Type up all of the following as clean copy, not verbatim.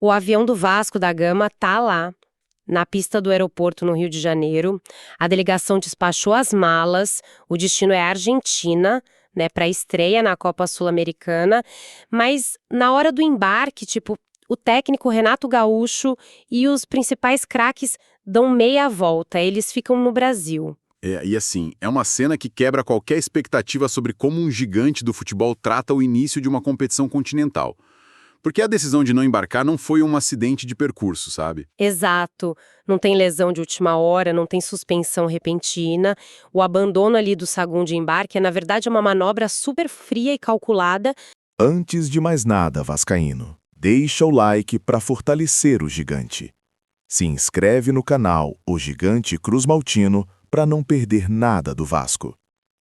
O avião do Vasco da Gama tá lá, na pista do aeroporto no Rio de Janeiro. A delegação despachou as malas, o destino é a Argentina, né, para estreia na Copa Sul-Americana, mas na hora do embarque, tipo, o técnico Renato Gaúcho e os principais craques dão meia volta, eles ficam no Brasil. E assim, é uma cena que quebra qualquer expectativa sobre como um gigante do futebol trata o início de uma competição continental. Porque a decisão de não embarcar não foi um acidente de percurso, sabe? Exato, não tem lesão de última hora, não tem suspensão repentina, o abandono ali do saguão de embarque é na verdade uma manobra super fria e calculada. Antes de mais nada, vascaíno, deixa o like para fortalecer o gigante. Se inscreve no canal O Gigante Cruz Maltino para não perder nada do Vasco.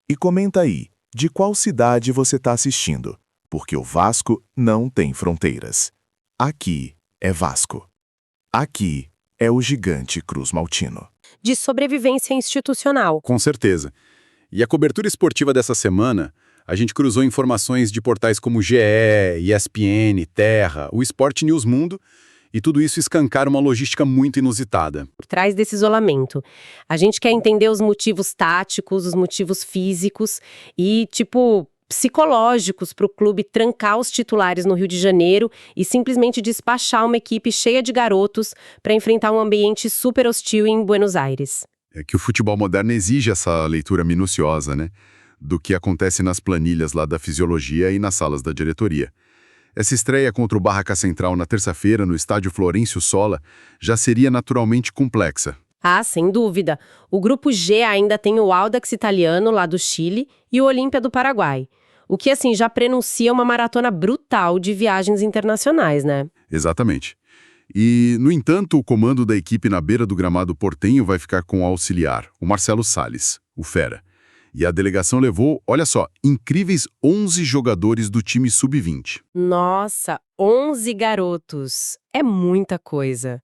E comenta aí, de qual cidade você está assistindo, porque o Vasco não tem fronteiras. Aqui é Vasco. Aqui é o Gigante Cruz Maltino. De sobrevivência institucional. Com certeza. E a cobertura esportiva dessa semana, a gente cruzou informações de portais como GE, ESPN, Terra, o Sport News Mundo, e tudo isso escancara uma logística muito inusitada. Por trás desse isolamento. A gente quer entender os motivos táticos, os motivos físicos e, psicológicos para o clube trancar os titulares no Rio de Janeiro e simplesmente despachar uma equipe cheia de garotos para enfrentar um ambiente super hostil em Buenos Aires. É que o futebol moderno exige essa leitura minuciosa, né? Do que acontece nas planilhas lá da fisiologia e nas salas da diretoria. Essa estreia contra o Barraca Central na terça-feira no estádio Florencio Sola já seria naturalmente complexa. Ah, sem dúvida. O grupo G ainda tem o Audax italiano lá do Chile e o Olímpia do Paraguai. O que, já prenuncia uma maratona brutal de viagens internacionais, né? Exatamente. E, no entanto, o comando da equipe na beira do gramado portenho vai ficar com o auxiliar, o Marcelo Salles, o Fera. E a delegação levou, olha só, incríveis 11 jogadores do time sub-20. Nossa, 11 garotos. É muita coisa.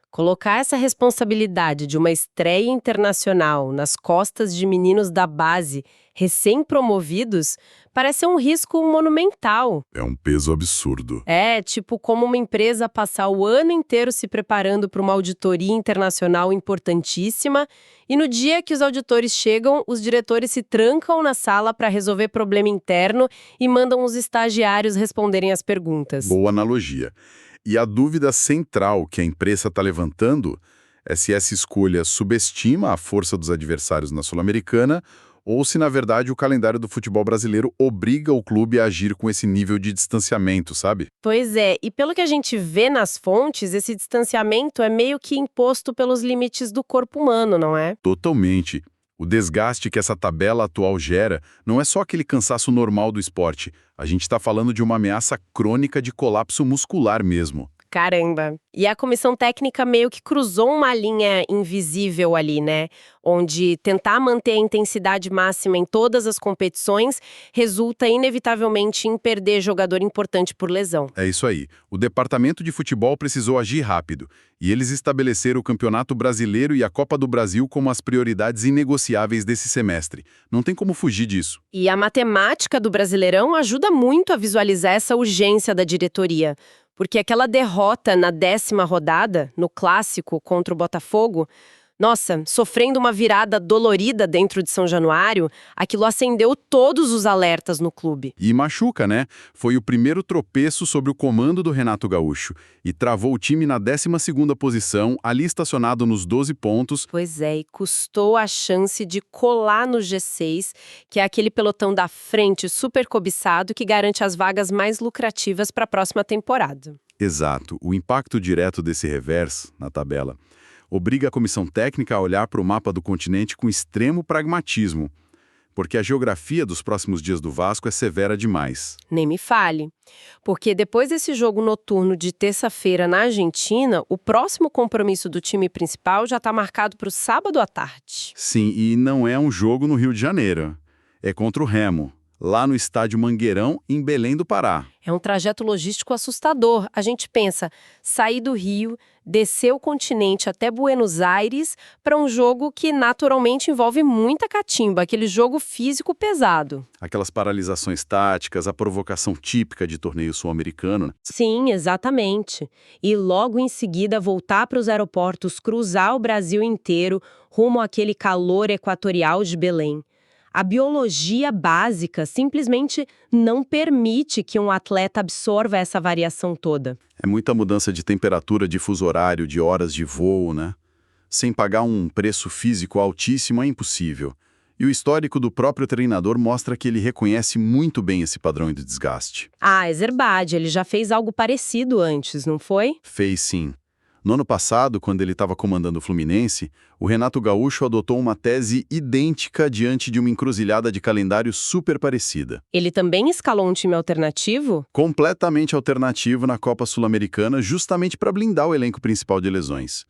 Colocar essa responsabilidade de uma estreia internacional nas costas de meninos da base, recém-promovidos, parece um risco monumental. É um peso absurdo. É, como uma empresa passar o ano inteiro se preparando para uma auditoria internacional importantíssima e no dia que os auditores chegam, os diretores se trancam na sala para resolver problema interno e mandam os estagiários responderem as perguntas. Boa analogia. E a dúvida central que a imprensa está levantando é se essa escolha subestima a força dos adversários na Sul-Americana ou se, na verdade, o calendário do futebol brasileiro obriga o clube a agir com esse nível de distanciamento, sabe? Pois é, e pelo que a gente vê nas fontes, esse distanciamento é meio que imposto pelos limites do corpo humano, não é? Totalmente. O desgaste que essa tabela atual gera não é só aquele cansaço normal do esporte. A gente está falando de uma ameaça crônica de colapso muscular mesmo. Caramba! E a comissão técnica meio que cruzou uma linha invisível ali, né? Onde tentar manter a intensidade máxima em todas as competições resulta inevitavelmente em perder jogador importante por lesão. É isso aí. O departamento de futebol precisou agir rápido. E eles estabeleceram o Campeonato Brasileiro e a Copa do Brasil como as prioridades inegociáveis desse semestre. Não tem como fugir disso. E a matemática do Brasileirão ajuda muito a visualizar essa urgência da diretoria. Porque aquela derrota na 10ª rodada, no clássico contra o Botafogo, nossa, sofrendo uma virada dolorida dentro de São Januário, aquilo acendeu todos os alertas no clube. E machuca, né? Foi o primeiro tropeço sob o comando do Renato Gaúcho e travou o time na 12ª posição, ali estacionado nos 12 pontos. Pois é, e custou a chance de colar no G6, que é aquele pelotão da frente super cobiçado que garante as vagas mais lucrativas para a próxima temporada. Exato. O impacto direto desse revés na tabela obriga a comissão técnica a olhar para o mapa do continente com extremo pragmatismo, porque a geografia dos próximos dias do Vasco é severa demais. Nem me fale, porque depois desse jogo noturno de terça-feira na Argentina, o próximo compromisso do time principal já está marcado para o sábado à tarde. Sim, e não é um jogo no Rio de Janeiro, é contra o Remo, lá no estádio Mangueirão, em Belém do Pará. É um trajeto logístico assustador. A gente pensa, sair do Rio, descer o continente até Buenos Aires para um jogo que naturalmente envolve muita catimba, aquele jogo físico pesado. Aquelas paralisações táticas, a provocação típica de torneio sul-americano, né? Sim, exatamente. E logo em seguida voltar para os aeroportos, cruzar o Brasil inteiro, rumo àquele calor equatorial de Belém. A biologia básica simplesmente não permite que um atleta absorva essa variação toda. É muita mudança de temperatura, de fuso horário, de horas de voo, né? Sem pagar um preço físico altíssimo é impossível. E o histórico do próprio treinador mostra que ele reconhece muito bem esse padrão de desgaste. Ah, Ezerbade, ele já fez algo parecido antes, não foi? Fez sim. No ano passado, quando ele estava comandando o Fluminense, o Renato Gaúcho adotou uma tese idêntica diante de uma encruzilhada de calendário super parecida. Ele também escalou um time alternativo? Completamente alternativo na Copa Sul-Americana, justamente para blindar o elenco principal de lesões.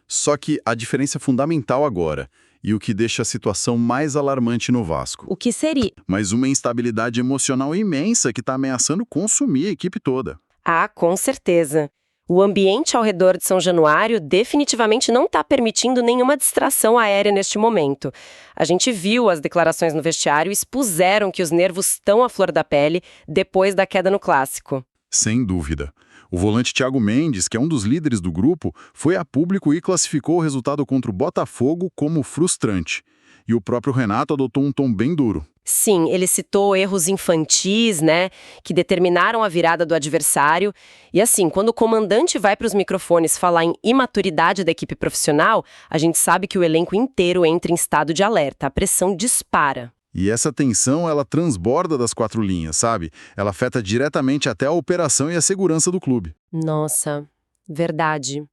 Só que a diferença fundamental agora, e o que deixa a situação mais alarmante no Vasco. O que seria? Mas uma instabilidade emocional imensa que está ameaçando consumir a equipe toda. Ah, com certeza. O ambiente ao redor de São Januário definitivamente não está permitindo nenhuma distração aérea neste momento. A gente viu as declarações no vestiário e expuseram que os nervos estão à flor da pele depois da queda no Clássico. Sem dúvida. O volante Thiago Mendes, que é um dos líderes do grupo, foi a público e classificou o resultado contra o Botafogo como frustrante. E o próprio Renato adotou um tom bem duro. Sim, ele citou erros infantis, né, que determinaram a virada do adversário. E assim, quando o comandante vai para os microfones falar em imaturidade da equipe profissional, a gente sabe que o elenco inteiro entra em estado de alerta, a pressão dispara. E essa tensão, ela transborda das quatro linhas, sabe? Ela afeta diretamente até a operação e a segurança do clube. Nossa, verdade.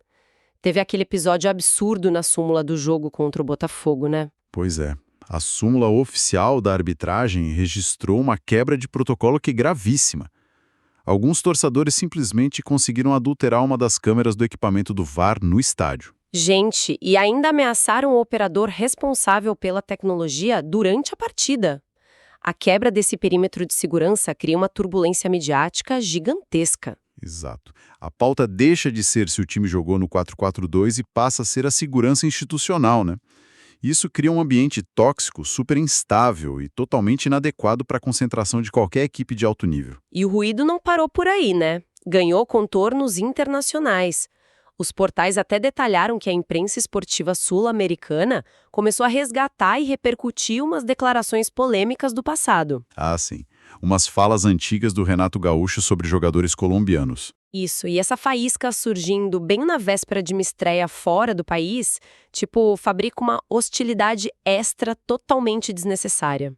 Teve aquele episódio absurdo na súmula do jogo contra o Botafogo, né? Pois é. A súmula oficial da arbitragem registrou uma quebra de protocolo que é gravíssima. Alguns torcedores simplesmente conseguiram adulterar uma das câmeras do equipamento do VAR no estádio. Gente, e ainda ameaçaram o operador responsável pela tecnologia durante a partida. A quebra desse perímetro de segurança cria uma turbulência midiática gigantesca. Exato. A pauta deixa de ser se o time jogou no 4-4-2 e passa a ser a segurança institucional, né? Isso cria um ambiente tóxico, super instável e totalmente inadequado para a concentração de qualquer equipe de alto nível. E o ruído não parou por aí, né? Ganhou contornos internacionais. Os portais até detalharam que a imprensa esportiva sul-americana começou a resgatar e repercutir umas declarações polêmicas do passado. Ah, sim. Umas falas antigas do Renato Gaúcho sobre jogadores colombianos. Isso, e essa faísca surgindo bem na véspera de uma estreia fora do país, tipo, fabrica uma hostilidade extra totalmente desnecessária.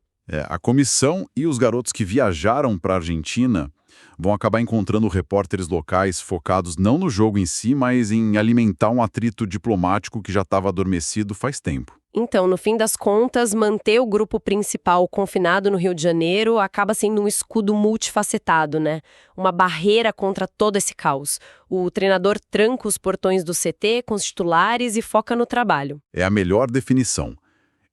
A comissão e os garotos que viajaram para a Argentina vão acabar encontrando repórteres locais focados não no jogo em si, mas em alimentar um atrito diplomático que já estava adormecido faz tempo. Então, no fim das contas, manter o grupo principal confinado no Rio de Janeiro acaba sendo um escudo multifacetado, né? Uma barreira contra todo esse caos. O treinador tranca os portões do CT com os titulares e foca no trabalho. É a melhor definição.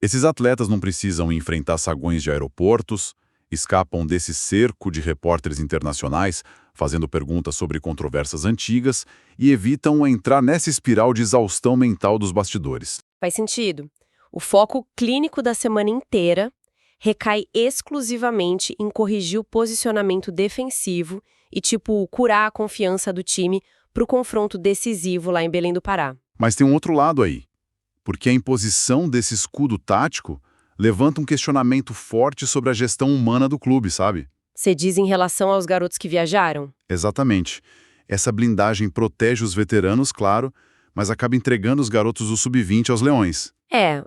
Esses atletas não precisam enfrentar saguões de aeroportos, escapam desse cerco de repórteres internacionais, fazendo perguntas sobre controvérsias antigas e evitam entrar nessa espiral de exaustão mental dos bastidores. Faz sentido. O foco clínico da semana inteira recai exclusivamente em corrigir o posicionamento defensivo e, curar a confiança do time para o confronto decisivo lá em Belém do Pará. Mas tem um outro lado aí, porque a imposição desse escudo tático levanta um questionamento forte sobre a gestão humana do clube, sabe? Você diz em relação aos garotos que viajaram? Exatamente. Essa blindagem protege os veteranos, claro, mas acaba entregando os garotos do sub-20 aos leões.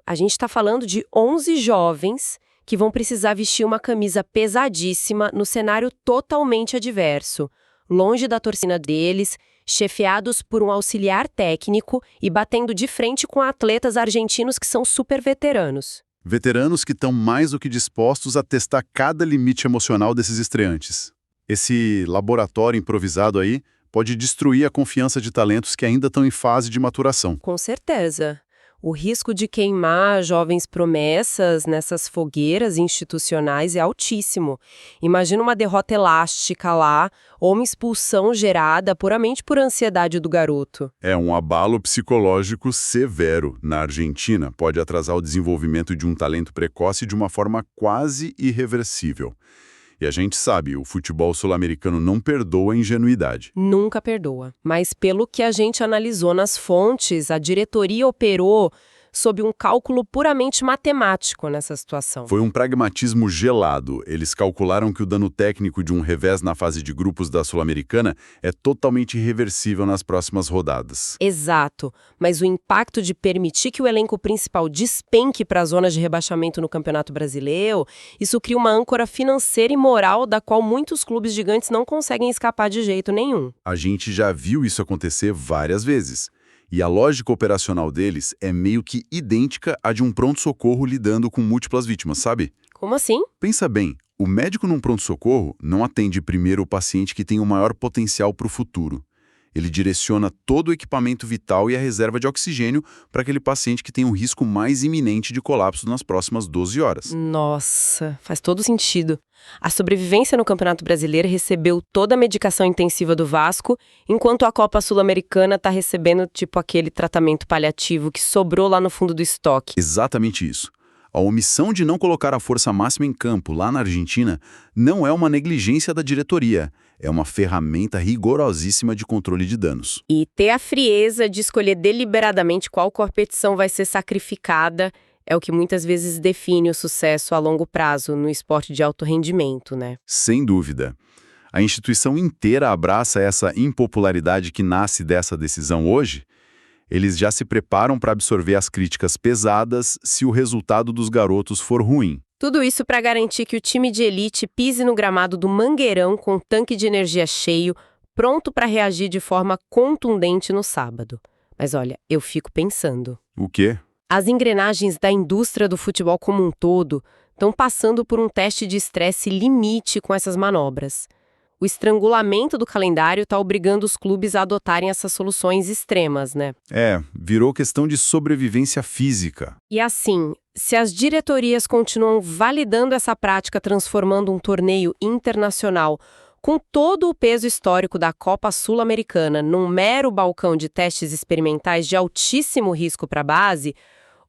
A gente está falando de 11 jovens que vão precisar vestir uma camisa pesadíssima no cenário totalmente adverso, longe da torcida deles, chefiados por um auxiliar técnico e batendo de frente com atletas argentinos que são super veteranos. Veteranos que estão mais do que dispostos a testar cada limite emocional desses estreantes. Esse laboratório improvisado aí pode destruir a confiança de talentos que ainda estão em fase de maturação. Com certeza. O risco de queimar jovens promessas nessas fogueiras institucionais é altíssimo. Imagina uma derrota elástica lá, ou uma expulsão gerada puramente por ansiedade do garoto. É um abalo psicológico severo na Argentina. Pode atrasar o desenvolvimento de um talento precoce de uma forma quase irreversível. E a gente sabe, o futebol sul-americano não perdoa a ingenuidade. Nunca perdoa. Mas pelo que a gente analisou nas fontes, a diretoria operou sob um cálculo puramente matemático nessa situação. Foi um pragmatismo gelado. Eles calcularam que o dano técnico de um revés na fase de grupos da Sul-Americana é totalmente irreversível nas próximas rodadas. Exato, mas o impacto de permitir que o elenco principal despenque para as zonas de rebaixamento no Campeonato Brasileiro, isso cria uma âncora financeira e moral da qual muitos clubes gigantes não conseguem escapar de jeito nenhum. A gente já viu isso acontecer várias vezes. E a lógica operacional deles é meio que idêntica à de um pronto-socorro lidando com múltiplas vítimas, sabe? Como assim? Pensa bem, o médico num pronto-socorro não atende primeiro o paciente que tem o maior potencial para o futuro. Ele direciona todo o equipamento vital e a reserva de oxigênio para aquele paciente que tem um risco mais iminente de colapso nas próximas 12 horas. Nossa, faz todo sentido. A sobrevivência no Campeonato Brasileiro recebeu toda a medicação intensiva do Vasco, enquanto a Copa Sul-Americana está recebendo tipo aquele tratamento paliativo que sobrou lá no fundo do estoque. Exatamente isso. A omissão de não colocar a força máxima em campo lá na Argentina não é uma negligência da diretoria, é uma ferramenta rigorosíssima de controle de danos. E ter a frieza de escolher deliberadamente qual competição vai ser sacrificada é o que muitas vezes define o sucesso a longo prazo no esporte de alto rendimento, né? Sem dúvida. A instituição inteira abraça essa impopularidade que nasce dessa decisão hoje. Eles já se preparam para absorver as críticas pesadas se o resultado dos garotos for ruim. Tudo isso para garantir que o time de elite pise no gramado do Mangueirão com o tanque de energia cheio, pronto para reagir de forma contundente no sábado. Mas olha, eu fico pensando. O quê? As engrenagens da indústria do futebol como um todo estão passando por um teste de estresse limite com essas manobras. O estrangulamento do calendário está obrigando os clubes a adotarem essas soluções extremas, né? Virou questão de sobrevivência física. E assim, se as diretorias continuam validando essa prática, transformando um torneio internacional com todo o peso histórico da Copa Sul-Americana num mero balcão de testes experimentais de altíssimo risco para a base,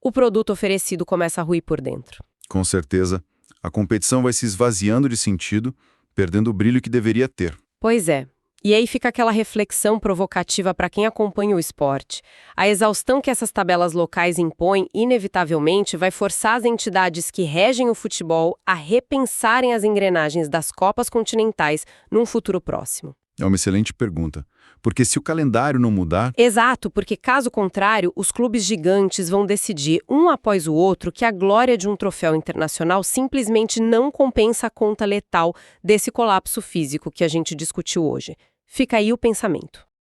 o produto oferecido começa a ruir por dentro. Com certeza, a competição vai se esvaziando de sentido, perdendo o brilho que deveria ter. Pois é. E aí fica aquela reflexão provocativa para quem acompanha o esporte. A exaustão que essas tabelas locais impõem, inevitavelmente, vai forçar as entidades que regem o futebol a repensarem as engrenagens das Copas continentais num futuro próximo. É uma excelente pergunta. Porque se o calendário não mudar... Exato, porque caso contrário, os clubes gigantes vão decidir, um após o outro, que a glória de um troféu internacional simplesmente não compensa a conta letal desse colapso físico que a gente discutiu hoje. Fica aí o pensamento.